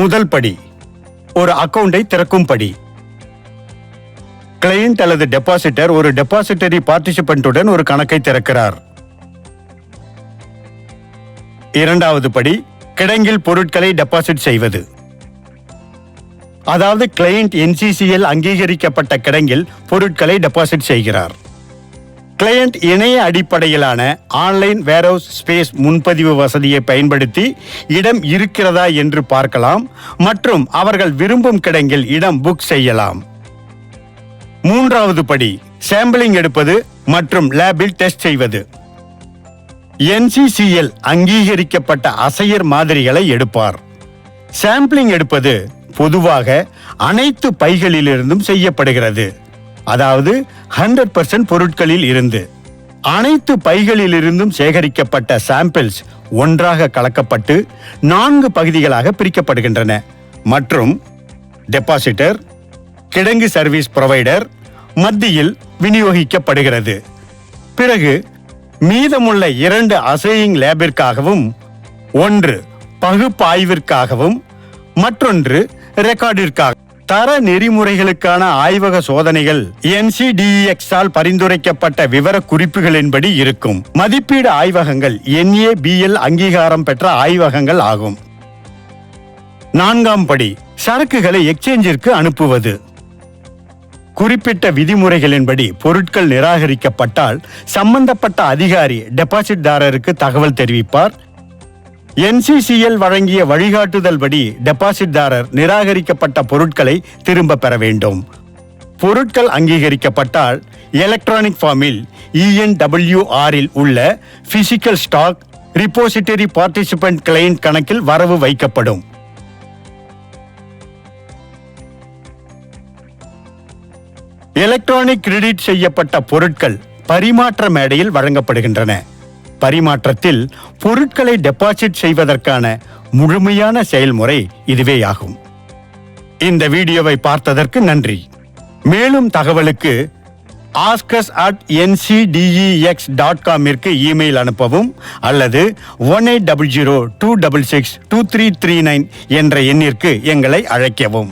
முதல் படி, ஒரு அக்கவுண்டை திறக்கும் படி. கிளையண்ட் அல்லது டெபாசிட்டர் ஒரு டெபாசிட்டரி பார்ட்டிசிபென்ட்டுடன் ஒரு கணக்கை திறக்கிறார். இரண்டாவது படி, கிடங்கில் பொருட்களை டெபாசிட் செய்வது. அதாவது கிளையண்ட் NCCL அங்கீகரிக்கப்பட்ட கிடங்கில் பொருட்களை டெபாசிட் செய்கிறார். கிளையண்ட் இணைய அடிப்படையிலான ஆன்லைன் வேர்ஹவுஸ் ஸ்பேஸ் முன்பதிவு வசதியை பயன்படுத்தி இடம் இருக்கிறதா என்று பார்க்கலாம் மற்றும் அவர்கள் விரும்பும் கிடங்கில் இடம் புக் செய்யலாம். மூன்றாவது படி, சாம்பிளிங் எடுப்பது மற்றும் லேபில் டெஸ்ட் செய்வது. NCCL அங்கீகரிக்கப்பட்ட அசையர் மாதிரிகளை எடுப்பார். சாம்பிளிங் எடுப்பது பொதுவாக அனைத்து பைகளிலிருந்தும் செய்யப்படுகிறது. அதாவது 100% பொருட்களில் இருந்து. அனைத்து பைகளிலிருந்தும் சேகரிக்கப்பட்ட சாம்பிள்ஸ் ஒன்றாக கலக்கப்பட்டு 4 பகுதிகளாக பிரிக்கப்படுகின்றன மற்றும் டெபாசிட்டர், கிடங்கு சர்வீஸ் புரோவைடர் மத்தியில் விநியோகிக்கப்படுகிறது. பிறகு மீதமுள்ள 2 அசையிங் லேபிற்காகவும், ஒன்று பகுப்பாய்விற்காகவும் மற்றொன்று ரெக்கார்டிற்காக. தர நெறிமுறைகளுக்கான ஆய்வக சோதனைகள் NCDEX ஆல் பரிந்துரைக்கப்பட்ட விவர குறிப்புகளின்படி இருக்கும். மதிப்பீடு ஆய்வகங்கள் NABL அங்கீகாரம் பெற்ற ஆய்வகங்கள் ஆகும். நான்காம் படி, சரக்குகளை எக்ஸ்சேஞ்சிற்கு அனுப்புவது. குறிப்பிட்ட விதிமுறைகளின்படி பொருட்கள் நிராகரிக்கப்பட்டால் சம்பந்தப்பட்ட அதிகாரி டெபாசிட்தாரருக்கு தகவல் தெரிவிப்பார். NCCL வழங்கிய வழிகாட்டுதல் படி டெபாசிட்தாரர் நிராகரிக்கப்பட்ட பொருட்களை திரும்ப பெற வேண்டும். பொருட்கள் அங்கீகரிக்கப்பட்டால் எலக்ட்ரானிக் ஃபார்மில் ENWR உள்ள physical stock repository participant client கணக்கில் வரவு வைக்கப்படும். எலக்ட்ரானிக் கிரெடிட் செய்யப்பட்ட பொருட்கள் பரிமாற்ற மேடையில் வழங்கப்படுகின்றன. பரிமாற்றத்தில் பொருட்களை டெபாசிட் செய்வதற்கான முழுமையான செயல்முறை இதுவேயாகும். இந்த வீடியோவை பார்த்ததற்கு நன்றி. மேலும் தகவலுக்கு askus@ncdex.com இமெயில் அனுப்பவும் அல்லது 1800-266-2339 என்ற எண்ணிற்கு எங்களை அழைக்கவும்.